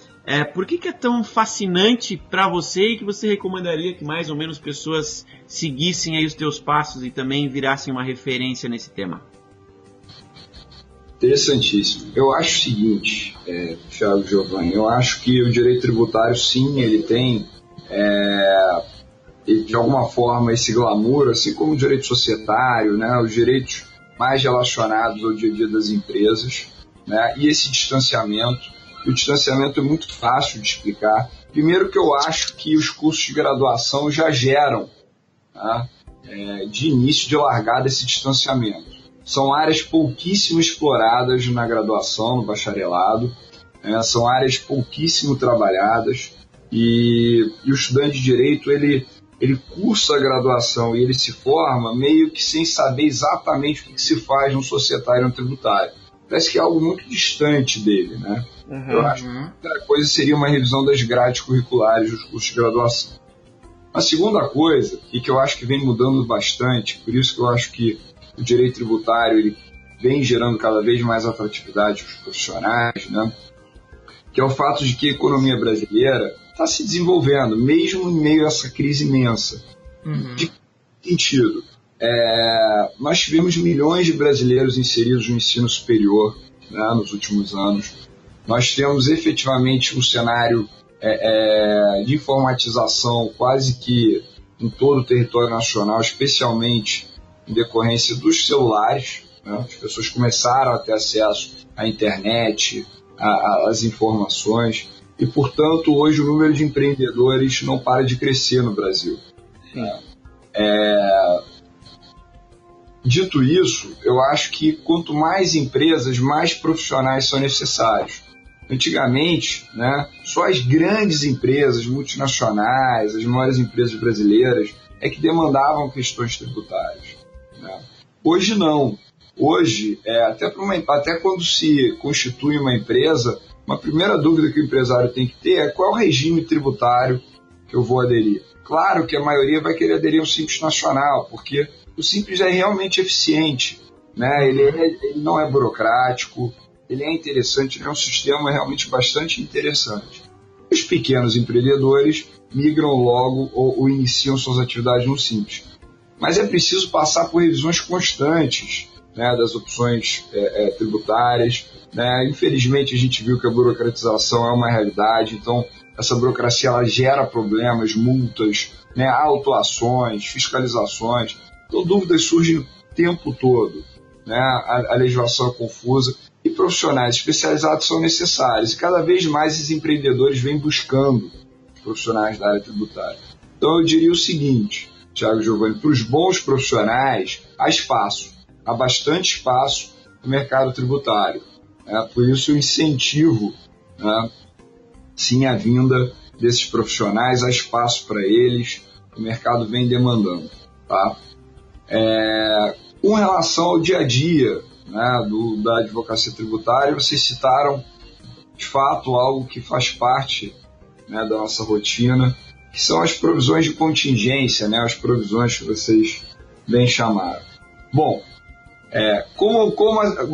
por que é tão fascinante para você e que você recomendaria que mais ou menos pessoas seguissem aí os teus passos e também virassem uma referência nesse tema? Interessantíssimo. Eu acho o seguinte, Thiago Giovanni, eu acho que o direito tributário, sim, ele tem, de alguma forma, esse glamour, assim como o direito societário, né, os direitos mais relacionados ao dia a dia das empresas, né, e esse distanciamento. E o distanciamento é muito fácil de explicar. Primeiro que eu acho que os cursos de graduação já geram, tá, de início, de largada, esse distanciamento. São áreas pouquíssimo exploradas na graduação, no bacharelado, são áreas pouquíssimo trabalhadas, e o estudante de direito ele cursa a graduação e ele se forma meio que sem saber exatamente o que se faz no societário e no tributário. Parece que é algo muito distante dele, né? Uhum. Eu acho que a primeira coisa seria uma revisão das grades curriculares dos cursos de graduação. A segunda coisa, e que eu acho que vem mudando bastante, por isso que eu acho que o direito tributário ele vem gerando cada vez mais atratividade para os profissionais, né? Que é o fato de que a economia brasileira está se desenvolvendo, mesmo em meio a essa crise imensa. Uhum. De que sentido? Nós tivemos milhões de brasileiros inseridos no ensino superior, né, nos últimos anos. Nós temos efetivamente um cenário de informatização quase que em todo o território nacional, especialmente em decorrência dos celulares, né? As pessoas começaram a ter acesso à internet, às informações, e, portanto, hoje o número de empreendedores não para de crescer no Brasil. Dito isso, eu acho que quanto mais empresas, mais profissionais são necessários. Antigamente, né, só as grandes empresas multinacionais, as maiores empresas brasileiras, que demandavam questões tributárias. Hoje não. hoje, até quando se constitui uma empresa, uma primeira dúvida que o empresário tem que ter é qual é o regime tributário que eu vou aderir. Claro que a maioria vai querer aderir ao Simples Nacional, porque o Simples é realmente eficiente, né? Ele não é burocrático, ele é interessante, ele é um sistema realmente bastante interessante. Os pequenos empreendedores migram logo ou iniciam suas atividades no Simples. Mas é preciso passar por revisões constantes, né, das opções tributárias. Né? Infelizmente, a gente viu que a burocratização é uma realidade, então essa burocracia ela gera problemas, multas, né, autuações, fiscalizações. Então, dúvidas surgem o tempo todo. Né? A legislação é confusa e profissionais especializados são necessários. E cada vez mais esses empreendedores vêm buscando profissionais da área tributária. Então, eu diria o seguinte, Thiago Giovanni, para os bons profissionais, há bastante espaço no mercado tributário. Por isso, eu incentivo, né, sim, a vinda desses profissionais, há espaço para eles, o mercado vem demandando. Tá? Com relação ao dia a dia, né, da advocacia tributária, vocês citaram, de fato, algo que faz parte, né, da nossa rotina, que são as provisões de contingência, né, as provisões que vocês bem chamaram. Bom,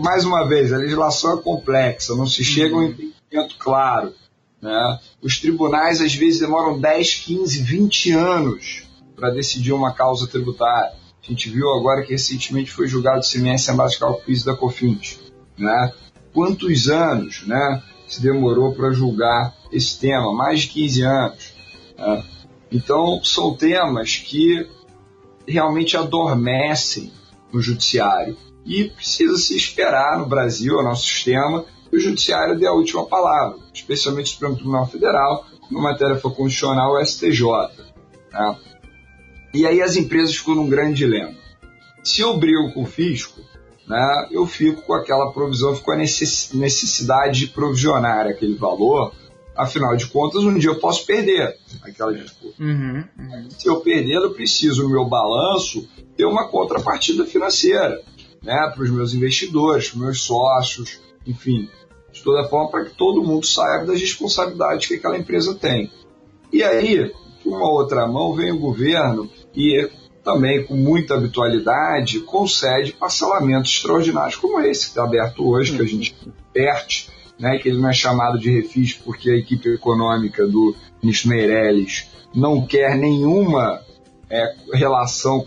mais uma vez, a legislação é complexa, não se chega a um entendimento claro. Né? Os tribunais, às vezes, demoram 10, 15, 20 anos para decidir uma causa tributária. A gente viu agora que recentemente foi julgado o CMS em base de cálculo PIS da COFINS. Né? Quantos anos, né, se demorou para julgar esse tema? Mais de 15 anos. Né? Então, são temas que realmente adormecem no judiciário. E precisa se esperar no Brasil, o nosso sistema, que o judiciário dê a última palavra, especialmente o Supremo Tribunal Federal, na matéria for constitucional, o STJ. Tá? E aí as empresas ficam num grande dilema. Se eu brigo com o fisco, né, eu fico com aquela provisão, fico com a necessidade de provisionar aquele valor, afinal de contas, um dia eu posso perder aquela disputa. Se eu perder, eu preciso, no meu balanço, ter uma contrapartida financeira, né, para os meus investidores, para os meus sócios, enfim, de toda forma, para que todo mundo saiba das responsabilidades que aquela empresa tem. E aí, de uma outra mão, vem o governo e também, com muita habitualidade, concede parcelamentos extraordinários, como esse que está aberto hoje, que a gente inverte, né, que ele não é chamado de refis porque a equipe econômica do ministro Meirelles não quer nenhuma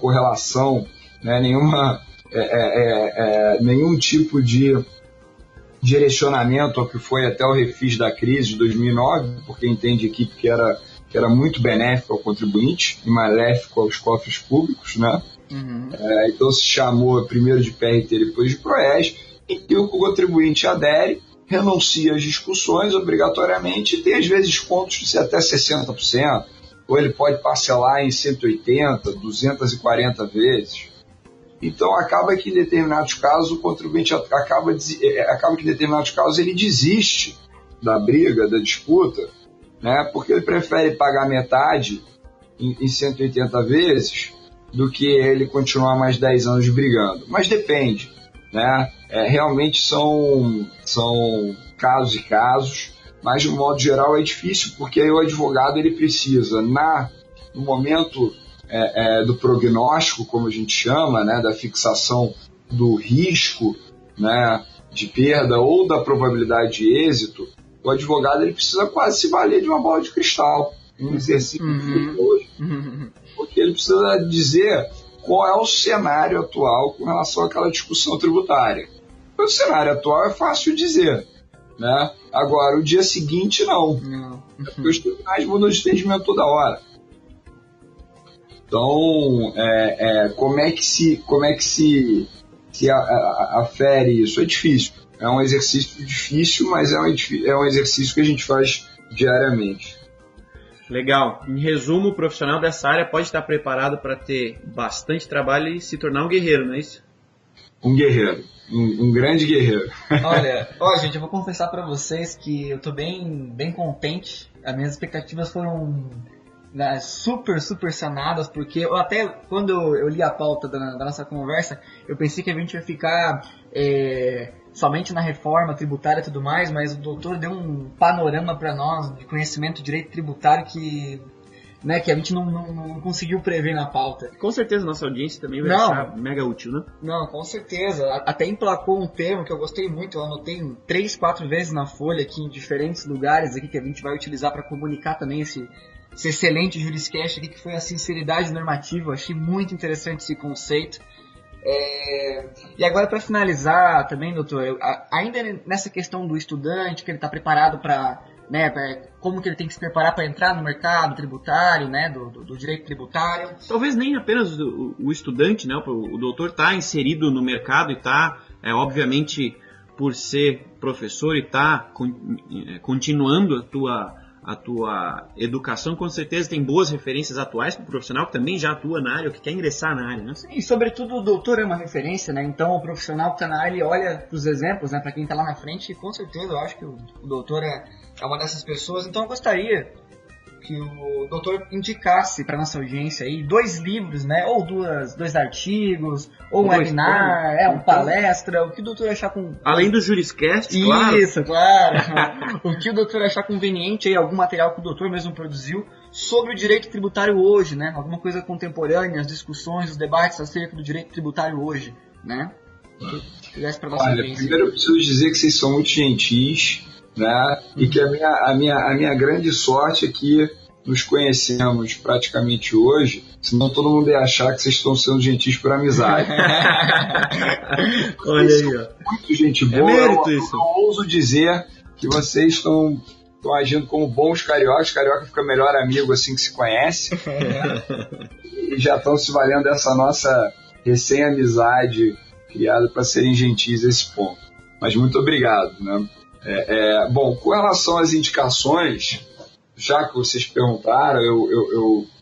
correlação, né, nenhum tipo de direcionamento ao que foi até o refis da crise de 2009, porque entende a equipe que era muito benéfico ao contribuinte e maléfico aos cofres públicos, né? Então se chamou primeiro de PRT e depois de PROES, em que o contribuinte adere, renuncia às discussões obrigatoriamente e tem às vezes descontos de até 60%, ou ele pode parcelar em 180, 240 vezes. Então acaba que em determinados casos o contribuinte acaba que em determinados casos ele desiste da briga, da disputa, né, porque ele prefere pagar metade em 180 vezes do que ele continuar mais 10 anos brigando. Mas depende, né? Realmente são casos e casos, mas de um modo geral é difícil, porque aí o advogado ele precisa, no momento do prognóstico, como a gente chama, né, da fixação do risco, né, de perda ou da probabilidade de êxito, o advogado ele precisa quase se valer de uma bola de cristal, um exercício porque ele precisa dizer qual é o cenário atual com relação àquela discussão tributária. O cenário atual é fácil dizer, né? Agora, o dia seguinte, não. Porque os tribunais mudam de entendimento toda hora. Então, como é que se afere isso? É difícil. É um exercício difícil, mas é um exercício que a gente faz diariamente. Legal. Em resumo, o profissional dessa área pode estar preparado para ter bastante trabalho e se tornar um guerreiro, não é isso? Um guerreiro. Um grande guerreiro. Olha, gente, eu vou confessar para vocês que eu tô bem contente. As minhas expectativas foram né, super sanadas, porque eu até quando eu li a pauta da nossa conversa, eu pensei que a gente ia ficar somente na reforma tributária e tudo mais, mas o doutor deu um panorama para nós de conhecimento de direito tributário que a gente não conseguiu prever na pauta. Com certeza nossa audiência também vai achar mega útil, né? Não, com certeza. Até emplacou um termo que eu gostei muito, eu anotei 3, 4 vezes na folha aqui em diferentes lugares aqui que a gente vai utilizar para comunicar também esse excelente juriscast aqui, que foi a sinceridade normativa. Eu achei muito interessante esse conceito. E agora, para finalizar também, doutor, ainda nessa questão do estudante, que ele está preparado para, como que ele tem que se preparar para entrar no mercado tributário, né, do direito tributário. Talvez nem apenas o estudante, né, o doutor está inserido no mercado e está, obviamente, por ser professor e está continuando a tua educação, com certeza tem boas referências atuais para o profissional que também já atua na área, ou que quer ingressar na área, né? Sim, e sobretudo o doutor é uma referência, né? Então o profissional que está na área, ele olha para os exemplos, né? Para quem está lá na frente, e com certeza eu acho que o doutor é uma dessas pessoas. Então eu gostaria que o doutor indicasse para nossa audiência aí 2 livros, né? Ou 2 artigos, ou um webinar, uma palestra, o que o doutor achar com... Além do Juriscast, claro. Isso, claro. O que o doutor achar conveniente aí, algum material que o doutor mesmo produziu sobre o direito tributário hoje, né? Alguma coisa contemporânea, as discussões, os debates acerca do direito tributário hoje, né? Olha, primeiro eu preciso dizer que vocês são muito gentis, né? E que a minha grande sorte é que nos conhecemos praticamente hoje, senão todo mundo ia achar que vocês estão sendo gentis por amizade. Olha aí, ó. Muito gente boa. Eu ouso dizer que vocês estão agindo como bons cariocas. Carioca fica melhor amigo assim que se conhece. E já estão se valendo dessa nossa recém-amizade criada para serem gentis a esse ponto. Mas muito obrigado, né? Bom, com relação às indicações, já que vocês perguntaram,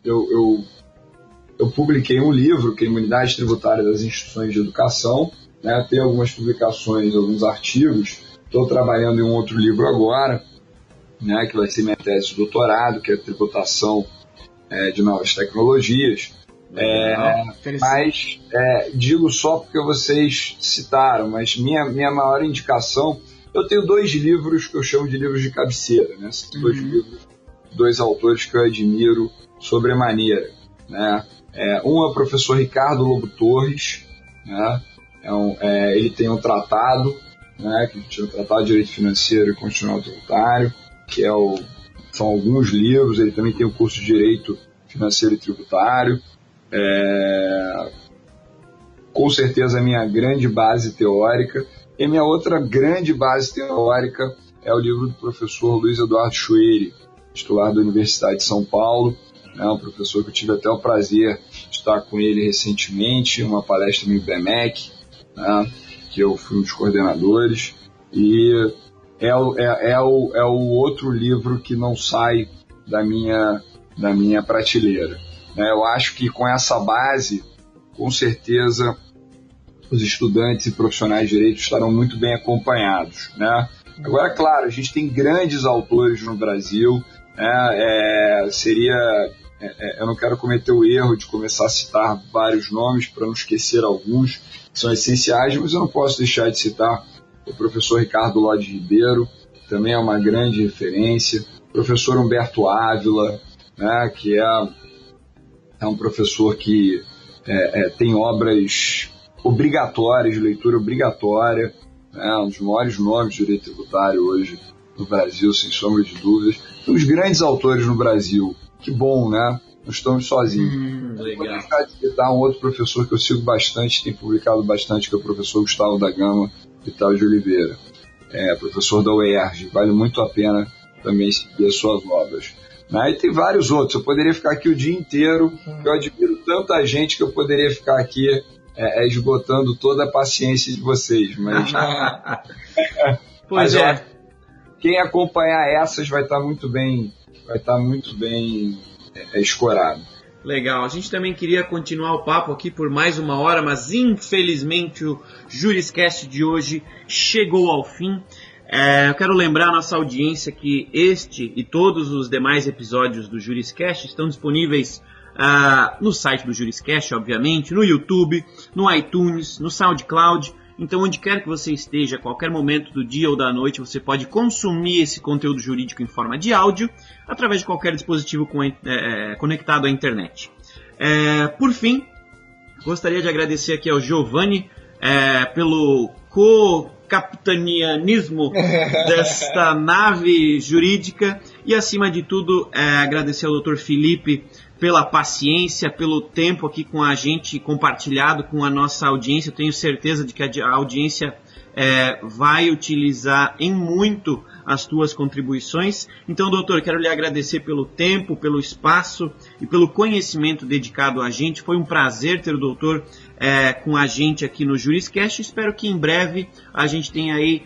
eu publiquei um livro, que é a Imunidade Tributária das Instituições de Educação, né? Tem algumas publicações, alguns artigos. Estou trabalhando em um outro livro agora, né? Que vai ser minha tese de doutorado, que é a tributação de novas tecnologias. Mas digo só porque vocês citaram, mas minha maior indicação... Eu tenho 2 livros que eu chamo de livros de cabeceira, né? São 2 livros, 2 autores que eu admiro sobremaneira, né? Um é o professor Ricardo Lobo Torres, né? Ele tem um tratado, né? Que chama Tratado de Direito Financeiro e Constitucional Tributário, que são alguns livros. Ele também tem o curso de Direito Financeiro e Tributário. Com certeza a minha grande base teórica. E minha outra grande base teórica é o livro do professor Luiz Eduardo Chueire, titular da Universidade de São Paulo, né, um professor que eu tive até o prazer de estar com ele recentemente, uma palestra no IBMEC, né, que eu fui um dos coordenadores, e é o outro livro que não sai da minha prateleira. Né. Eu acho que com essa base, com certeza, os estudantes e profissionais de direito estarão muito bem acompanhados, né? Agora, claro, a gente tem grandes autores no Brasil, né? Eu não quero cometer o erro de começar a citar vários nomes para não esquecer alguns que são essenciais, mas eu não posso deixar de citar o professor Ricardo Lodi Ribeiro, que também é uma grande referência, o professor Humberto Ávila, né? Que é um professor que tem obras obrigatórias, de leitura obrigatória, né, um dos maiores nomes de direito tributário hoje no Brasil, sem sombra de dúvidas. Tem os grandes autores no Brasil. Que bom, né? Não estamos sozinhos. Legal. Vou deixar de citar um outro professor que eu sigo bastante, tem publicado bastante, que é o professor Gustavo da Gama Vital de Oliveira. Professor da UERJ. Vale muito a pena também seguir as suas obras. Né? E tem vários outros. Eu poderia ficar aqui o dia inteiro, eu admiro tanta gente que eu poderia ficar aqui esgotando toda a paciência de vocês, mas pois quem acompanhar essas vai estar muito bem escorado. Legal, a gente também queria continuar o papo aqui por mais 1 hora, mas infelizmente o Juriscast de hoje chegou ao fim. Eu quero lembrar a nossa audiência que este e todos os demais episódios do Juriscast estão disponíveis no site do Juriscast, obviamente, no YouTube, no iTunes, no SoundCloud. Então, onde quer que você esteja, a qualquer momento do dia ou da noite, você pode consumir esse conteúdo jurídico em forma de áudio através de qualquer dispositivo conectado à internet. Por fim, gostaria de agradecer aqui ao Giovanni pelo co-capitanianismo desta nave jurídica e, acima de tudo, agradecer ao Dr. Felipe pela paciência, pelo tempo aqui com a gente compartilhado com a nossa audiência. Eu tenho certeza de que a audiência vai utilizar em muito as tuas contribuições. Então, doutor, quero lhe agradecer pelo tempo, pelo espaço e pelo conhecimento dedicado a gente. Foi um prazer ter o doutor com a gente aqui no Juriscast. Espero que em breve a gente tenha aí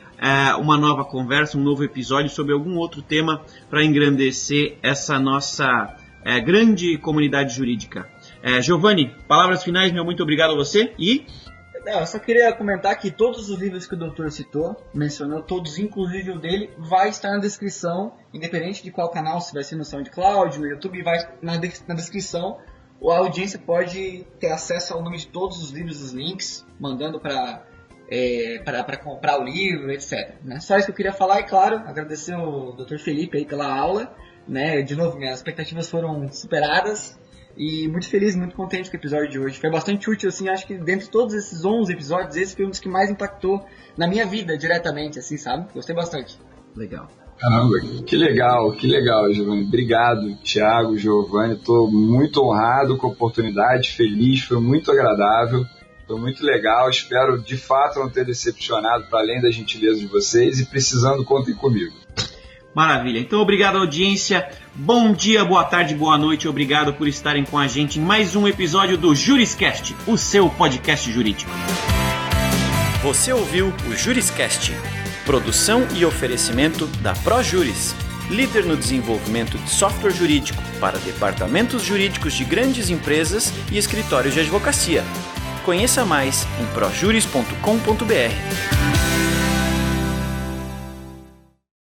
uma nova conversa, um novo episódio sobre algum outro tema para engrandecer essa nossa grande comunidade jurídica. Giovanni, palavras finais, meu muito obrigado a você e... Eu só queria comentar que todos os livros que o doutor citou, mencionou todos, inclusive o dele, vai estar na descrição, independente de qual canal, se vai ser no SoundCloud, no YouTube, vai na descrição. A audiência pode ter acesso ao nome de todos os livros, os links, mandando para comprar o livro, etc. Né? Só isso que eu queria falar e, claro, agradecer ao Dr. Felipe aí pela aula. Né? De novo, minhas expectativas foram superadas e muito feliz, muito contente com o episódio de hoje. Foi bastante útil, assim, acho que dentre todos esses 11 episódios, esse foi um dos que mais impactou na minha vida diretamente, assim, sabe? Gostei bastante. Legal. Caramba, que legal, Giovanni. Obrigado, Thiago, Giovanni. Estou muito honrado com a oportunidade, feliz, foi muito agradável, foi muito legal. Espero, de fato, não ter decepcionado, para além da gentileza de vocês, e precisando, contem comigo. Maravilha. Então, obrigado, audiência. Bom dia, boa tarde, boa noite. Obrigado por estarem com a gente em mais um episódio do Juriscast, o seu podcast jurídico. Você ouviu o Juriscast, produção e oferecimento da ProJuris, líder no desenvolvimento de software jurídico para departamentos jurídicos de grandes empresas e escritórios de advocacia. Conheça mais em projuris.com.br.